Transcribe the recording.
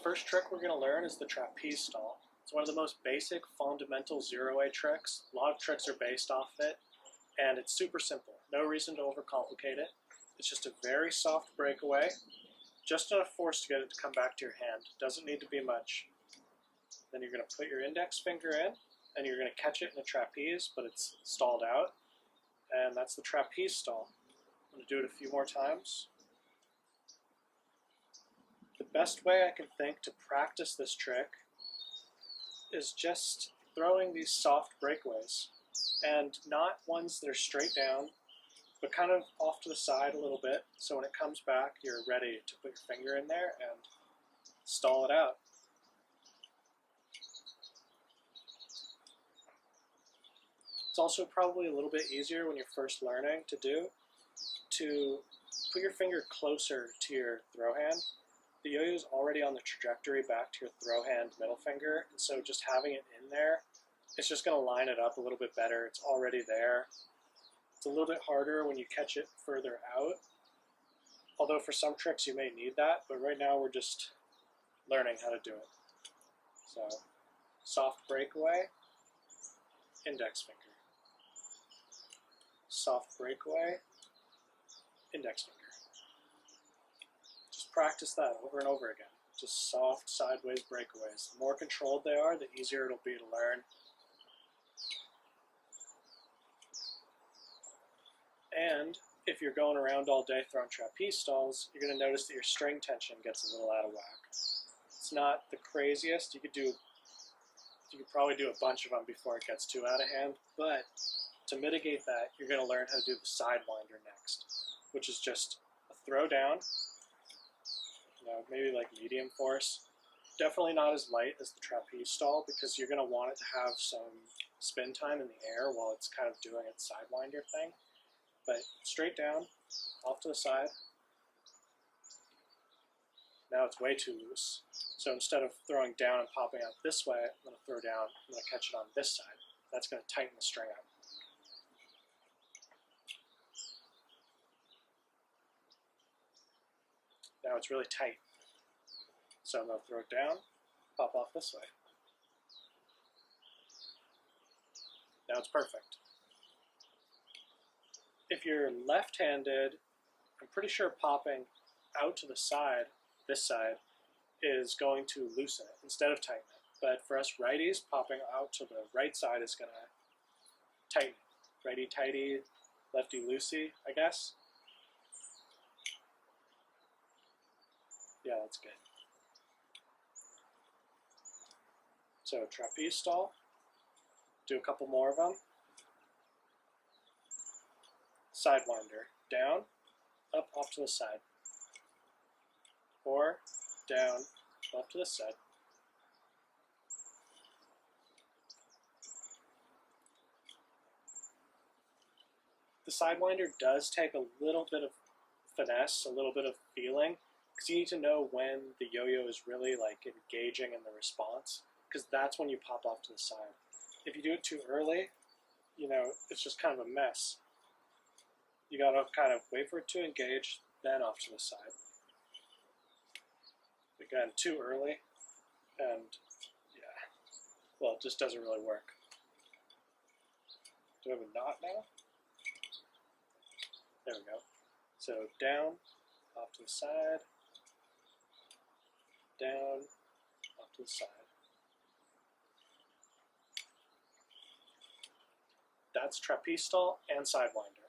first trick we're going to learn is the trapeze stall. It's one of the most basic fundamental zero-way tricks. A lot of tricks are based off it, and it's super simple. No reason to overcomplicate it. It's just a very soft breakaway, just enough force to get it to come back to your hand. Doesn't need to be much. Then you're going to put your index finger in, and you're going to catch it in a trapeze, but it's stalled out. And that's the trapeze stall. I'm going to do it a few more times. The best way I can think to practice this trick is just throwing these soft breakaways, and not ones that are straight down, but kind of off to the side a little bit, so when it comes back, you're ready to put your finger in there and stall it out. It's also probably a little bit easier when you're first learning to put your finger closer to your throw hand. The yo-yo is already on the trajectory back to your throw hand middle finger, and so just having it in there, it's just going to line it up a little bit better. It's already there. It's a little bit harder when you catch it further out, although for some tricks you may need that, but right now we're just learning how to do it. So, soft breakaway, index finger. Soft breakaway, index finger. Just practice that over and over again. Just soft sideways breakaways. The more controlled they are, the easier it'll be to learn. And if you're going around all day throwing trapeze stalls, you're going to notice that your string tension gets a little out of whack. It's not the craziest. You could probably do a bunch of them before it gets too out of hand, but to mitigate that, you're going to learn how to do the sidewinder next, which is just a throw down, maybe like medium force. Definitely not as light as the trapeze stall, because you're going to want it to have some spin time in the air while it's kind of doing its sidewinder thing. But straight down, off to the side. Now it's way too loose. So instead of throwing down and popping out this way, I'm going to throw down, I'm going to catch it on this side. That's going to tighten the string up. Now it's really tight. So I'm going to throw it down, pop off this way. Now it's perfect. If you're left-handed, I'm pretty sure popping out to the side, this side, is going to loosen it instead of tighten it. But for us righties, popping out to the right side is going to tighten it. Righty-tighty, lefty-loosey, I guess. Yeah, that's good. So trapeze stall, do a couple more of them. Sidewinder, down, up, off to the side. Or down, off to the side. The sidewinder does take a little bit of finesse, a little bit of feeling, because you need to know when the yo-yo is really like engaging in the response, because that's when you pop off to the side. If you do it too early, it's just kind of a mess. You gotta kind of wait for it to engage, then off to the side. Again, too early, and yeah, well, it just doesn't really work. Do I have a knot now? There we go. So down, off to the side, down, off to the side. That's trapeze stall and sidewinder.